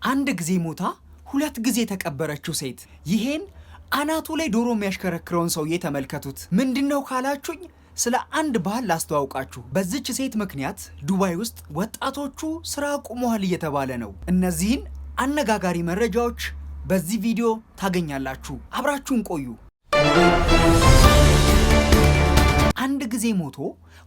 አንድ ጊዜ ሞታ ሁለት ጊዜ ተቀበረችው ሴት። ይሄን አናቱ ላይ ዶሮ የሚያሽከረክረውን ሰውዬ ተመልከቱት። ምንድነው ካላችሁኝ ስለ አንድ ባህል ላስተዋውቃችሁ። በዚች ሴት ምክንያት ዱባይ ውስጥ ወጣቶቹ ስራ አቁመዋል እየተባለ ነው። እነዚህን አነጋጋሪ መረጃዎች በዚህ ቪዲዮ ታገኛላችሁ። አብራችሁን ቆዩ። አንድ ጊዜ ሞቶ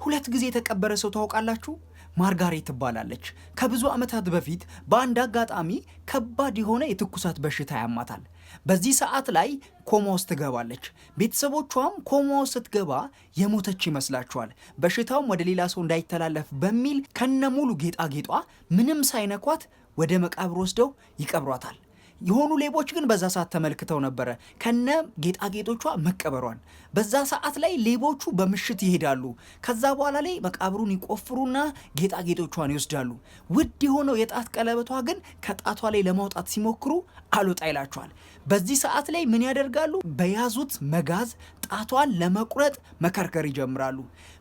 ሁለት ጊዜ የተቀበረ ሰው ታውቃላችሁ? ማርጋሬት ትባላለች። ከብዙ ዓመታት በፊት በአንድ አጋጣሚ ከባድ የሆነ የትኩሳት በሽታ ያማታል። በዚህ ሰዓት ላይ ኮማ ውስጥ ትገባለች። ቤተሰቦቿም ኮማ ውስጥ ስትገባ የሞተች ይመስላቸዋል። በሽታውም ወደ ሌላ ሰው እንዳይተላለፍ በሚል ከነሙሉ ጌጣጌጧ ምንም ሳይነኳት ወደ መቃብር ወስደው ይቀብሯታል። የሆኑ ሌቦች ግን በዛ ሰዓት ተመልክተው ነበረ ከነ ጌጣጌጦቿ መቀበሯን። በዛ ሰዓት ላይ ሌቦቹ በምሽት ይሄዳሉ። ከዛ በኋላ ላይ መቃብሩን ይቆፍሩና ጌጣጌጦቿን ይወስዳሉ። ውድ የሆነው የጣት ቀለበቷ ግን ከጣቷ ላይ ለማውጣት ሲሞክሩ አልወጣ ይላቸዋል። በዚህ ሰዓት ላይ ምን ያደርጋሉ? በያዙት መጋዝ ጣቷን ለመቁረጥ መከርከር ይጀምራሉ።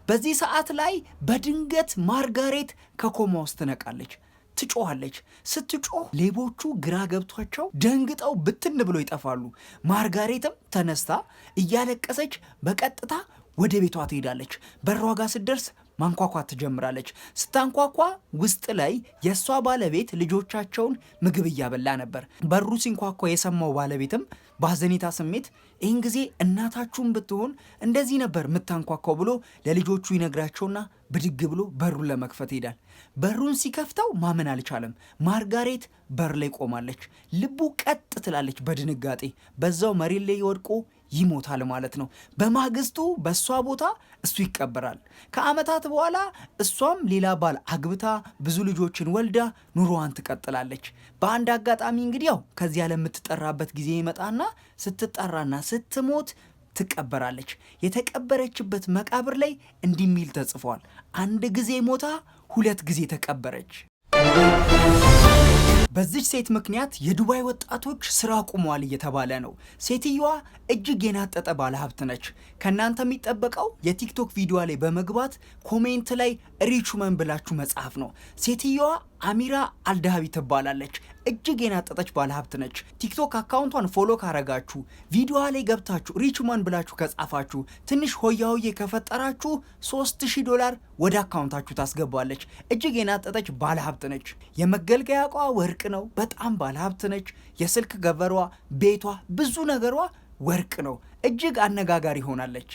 በዚህ ሰዓት ላይ በድንገት ማርጋሬት ከኮማ ውስጥ ትነቃለች። ትጮኻለች። ስትጮህ ሌቦቹ ግራ ገብቷቸው ደንግጠው ብትን ብሎ ይጠፋሉ። ማርጋሬትም ተነስታ እያለቀሰች በቀጥታ ወደ ቤቷ ትሄዳለች። በሯ ጋር ስትደርስ ማንኳኳት ትጀምራለች። ስታንኳኳ ውስጥ ላይ የእሷ ባለቤት ልጆቻቸውን ምግብ እያበላ ነበር። በሩ ሲንኳኳ የሰማው ባለቤትም በሐዘኔታ ስሜት ይህን ጊዜ እናታችሁን ብትሆን እንደዚህ ነበር የምታንኳኳው ብሎ ለልጆቹ ይነግራቸውና ብድግ ብሎ በሩን ለመክፈት ይሄዳል። በሩን ሲከፍተው ማመን አልቻለም። ማርጋሬት በር ላይ ቆማለች። ልቡ ቀጥ ትላለች በድንጋጤ። በዛው መሬት ላይ ወድቆ ይሞታል ማለት ነው። በማግስቱ በእሷ ቦታ እሱ ይቀበራል። ከዓመታት በኋላ እሷም ሌላ ባል አግብታ ብዙ ልጆችን ወልዳ ኑሮዋን ትቀጥላለች። በአንድ አጋጣሚ እንግዲህ ያው ከዚህ ዓለም የምትጠራበት ጊዜ ይመጣና ስትጠራና ስትሞት ትቀበራለች። የተቀበረችበት መቃብር ላይ እንዲህ ሚል ተጽፏል። አንድ ጊዜ ሞታ ሁለት ጊዜ ተቀበረች። በዚች ሴት ምክንያት የዱባይ ወጣቶች ስራ አቁመዋል እየተባለ ነው። ሴትየዋ እጅግ የናጠጠ ባለሀብት ነች። ከእናንተ የሚጠበቀው የቲክቶክ ቪዲዮ ላይ በመግባት ኮሜንት ላይ ሪቹመን ብላችሁ መጻፍ ነው። ሴትየዋ አሚራ አልዳሃቢ ትባላለች። እጅግ የናጠጠች ባለሀብት ነች። ቲክቶክ አካውንቷን ፎሎ ካረጋችሁ ቪዲዮ ላይ ገብታችሁ ሪቹመን ብላችሁ ከጻፋችሁ ትንሽ ሆያውዬ ከፈጠራችሁ $3000 ወደ አካውንታችሁ ታስገባለች። እጅግ የናጠጠች ባለሀብት ነች። የመገልገያ ዕቃዋ ወርቅ ነው። በጣም ባለሀብት ነች። የስልክ ገበሯ፣ ቤቷ፣ ብዙ ነገሯ ወርቅ ነው። እጅግ አነጋጋሪ ሆናለች።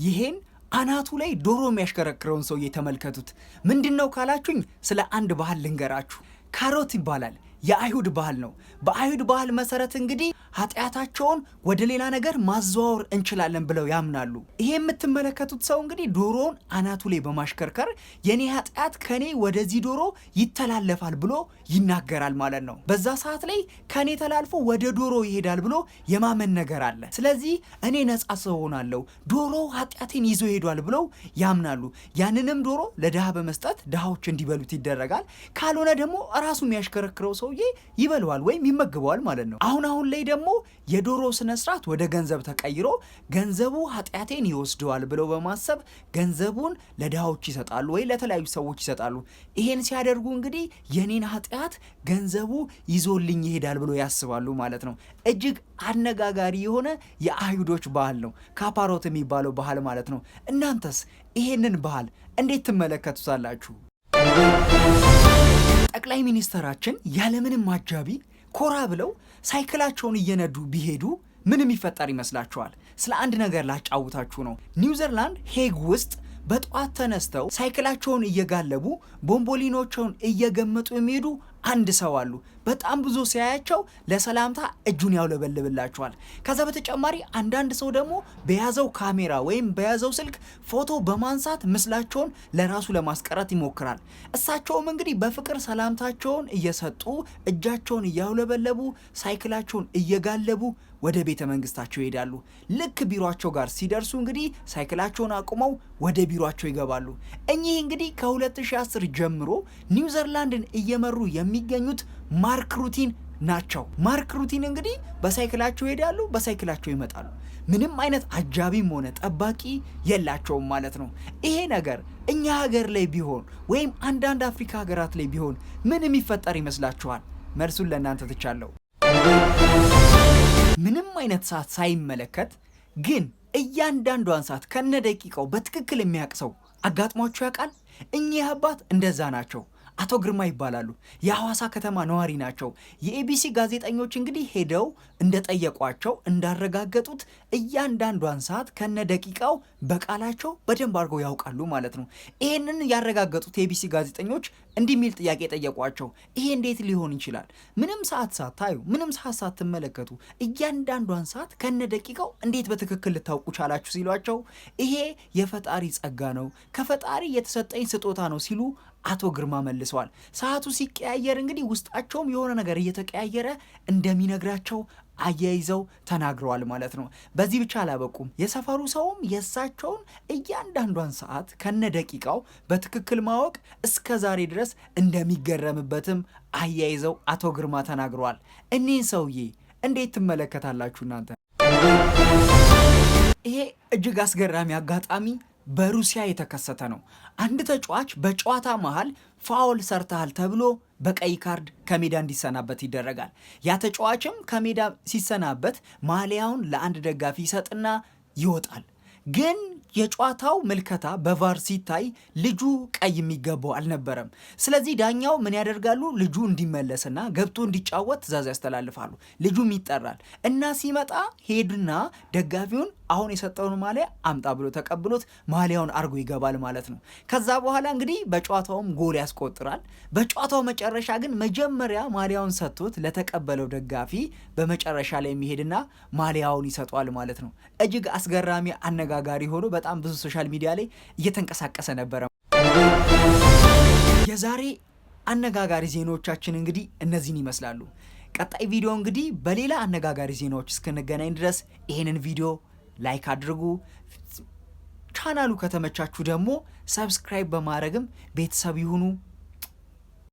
ይሄን አናቱ ላይ ዶሮ የሚያሽከረክረውን ሰውዬ ተመልከቱት። ምንድነው ካላችሁኝ ስለ አንድ ባህል ልንገራችሁ። ካሮት ይባላል። የአይሁድ ባህል ነው። በአይሁድ ባህል መሰረት እንግዲህ ኃጢአታቸውን ወደ ሌላ ነገር ማዘዋወር እንችላለን ብለው ያምናሉ። ይሄ የምትመለከቱት ሰው እንግዲህ ዶሮውን አናቱ ላይ በማሽከርከር የኔ ኃጢአት ከኔ ወደዚህ ዶሮ ይተላለፋል ብሎ ይናገራል ማለት ነው። በዛ ሰዓት ላይ ከኔ ተላልፎ ወደ ዶሮ ይሄዳል ብሎ የማመን ነገር አለ። ስለዚህ እኔ ነጻ ሰው ሆናለሁ፣ ዶሮ ኃጢአቴን ይዞ ሄዷል ብለው ያምናሉ። ያንንም ዶሮ ለድሃ በመስጠት ድሃዎች እንዲበሉት ይደረጋል። ካልሆነ ደግሞ ራሱ የሚያሽከረክረው ሰውዬ ይበለዋል ወይም ይመግበዋል ማለት ነው። አሁን ላይ ደግሞ የዶሮ ስነ ስርዓት ወደ ገንዘብ ተቀይሮ ገንዘቡ ኃጢአቴን ይወስደዋል ብለው በማሰብ ገንዘቡን ለድሃዎች ይሰጣሉ ወይ ለተለያዩ ሰዎች ይሰጣሉ። ይሄን ሲያደርጉ እንግዲህ የኔን ኃጢአት ገንዘቡ ይዞልኝ ይሄዳል ብሎ ያስባሉ ማለት ነው። እጅግ አነጋጋሪ የሆነ የአይሁዶች ባህል ነው፣ ካፓሮት የሚባለው ባህል ማለት ነው። እናንተስ ይሄንን ባህል እንዴት ትመለከቱታላችሁ? ጠቅላይ ሚኒስተራችን ያለምንም አጃቢ ኮራ ብለው ሳይክላቸውን እየነዱ ቢሄዱ ምን የሚፈጠር ይመስላችኋል? ስለ አንድ ነገር ላጫውታችሁ ነው። ኒውዚላንድ ሄግ ውስጥ በጠዋት ተነስተው ሳይክላቸውን እየጋለቡ ቦምቦሊኖቸውን እየገመጡ የሚሄዱ አንድ ሰው አሉ። በጣም ብዙ ሲያያቸው ለሰላምታ እጁን ያውለበልብላቸዋል። ከዛ በተጨማሪ አንዳንድ ሰው ደግሞ በያዘው ካሜራ ወይም በያዘው ስልክ ፎቶ በማንሳት ምስላቸውን ለራሱ ለማስቀረት ይሞክራል። እሳቸውም እንግዲህ በፍቅር ሰላምታቸውን እየሰጡ እጃቸውን እያውለበለቡ ሳይክላቸውን እየጋለቡ ወደ ቤተ መንግስታቸው ይሄዳሉ። ልክ ቢሮአቸው ጋር ሲደርሱ እንግዲህ ሳይክላቸውን አቁመው ወደ ቢሮአቸው ይገባሉ። እኚህ እንግዲህ ከ2010 ጀምሮ ኒውዚላንድን እየመሩ የሚገኙት ማርክ ሩቲን ናቸው። ማርክ ሩቲን እንግዲህ በሳይክላቸው ይሄዳሉ፣ በሳይክላቸው ይመጣሉ። ምንም አይነት አጃቢም ሆነ ጠባቂ የላቸውም ማለት ነው። ይሄ ነገር እኛ ሀገር ላይ ቢሆን ወይም አንዳንድ አፍሪካ ሀገራት ላይ ቢሆን ምን የሚፈጠር ይመስላችኋል? መልሱን ለእናንተ ትቻለሁ። ምንም አይነት ሰዓት ሳይመለከት ግን እያንዳንዷን ሰዓት ከነ ደቂቃው በትክክል የሚያውቅ ሰው አጋጥሟችሁ ያውቃል? እኚህ አባት እንደዛ ናቸው። አቶ ግርማ ይባላሉ። የሐዋሳ ከተማ ነዋሪ ናቸው። የኤቢሲ ጋዜጠኞች እንግዲህ ሄደው እንደጠየቋቸው እንዳረጋገጡት እያንዳንዷን ሰዓት ከነ ደቂቃው በቃላቸው በደንብ አድርገው ያውቃሉ ማለት ነው። ይህንን ያረጋገጡት የኤቢሲ ጋዜጠኞች እንዲህ የሚል ጥያቄ ጠየቋቸው። ይሄ እንዴት ሊሆን ይችላል? ምንም ሰዓት ሳታዩ፣ ምንም ሰዓት ሳትመለከቱ እያንዳንዷን ሰዓት ከነ ደቂቃው እንዴት በትክክል ልታውቁ ቻላችሁ ሲሏቸው፣ ይሄ የፈጣሪ ጸጋ ነው፣ ከፈጣሪ የተሰጠኝ ስጦታ ነው ሲሉ አቶ ግርማ መልሰዋል። ሰዓቱ ሲቀያየር እንግዲህ ውስጣቸውም የሆነ ነገር እየተቀያየረ እንደሚነግራቸው አያይዘው ተናግረዋል ማለት ነው። በዚህ ብቻ አላበቁም። የሰፈሩ ሰውም የእሳቸውን እያንዳንዷን ሰዓት ከነ ደቂቃው በትክክል ማወቅ እስከ ዛሬ ድረስ እንደሚገረምበትም አያይዘው አቶ ግርማ ተናግረዋል። እኒህን ሰውዬ እንዴት ትመለከታላችሁ እናንተ? ይሄ እጅግ አስገራሚ አጋጣሚ በሩሲያ የተከሰተ ነው። አንድ ተጫዋች በጨዋታ መሃል ፋውል ሰርተሃል ተብሎ በቀይ ካርድ ከሜዳ እንዲሰናበት ይደረጋል። ያ ተጫዋችም ከሜዳ ሲሰናበት ማሊያውን ለአንድ ደጋፊ ይሰጥና ይወጣል። ግን የጨዋታው ምልከታ በቫር ሲታይ ልጁ ቀይ የሚገባው አልነበረም። ስለዚህ ዳኛው ምን ያደርጋሉ? ልጁ እንዲመለስና ገብቶ እንዲጫወት ትዕዛዝ ያስተላልፋሉ። ልጁም ይጠራል እና ሲመጣ ሄድና ደጋፊውን አሁን የሰጠውን ማሊያ አምጣ ብሎ ተቀብሎት ማሊያውን አርጎ ይገባል ማለት ነው። ከዛ በኋላ እንግዲህ በጨዋታውም ጎል ያስቆጥራል። በጨዋታው መጨረሻ ግን መጀመሪያ ማሊያውን ሰጥቶት ለተቀበለው ደጋፊ በመጨረሻ ላይ የሚሄድና ማሊያውን ይሰጧል ማለት ነው። እጅግ አስገራሚ አነጋጋሪ ሆኖ በጣም ብዙ ሶሻል ሚዲያ ላይ እየተንቀሳቀሰ ነበረ። የዛሬ አነጋጋሪ ዜናዎቻችን እንግዲህ እነዚህን ይመስላሉ። ቀጣይ ቪዲዮ እንግዲህ በሌላ አነጋጋሪ ዜናዎች እስክንገናኝ ድረስ ይሄንን ቪዲዮ ላይክ አድርጉ። ቻናሉ ከተመቻችሁ ደግሞ ሰብስክራይብ በማድረግም ቤተሰብ ይሁኑ።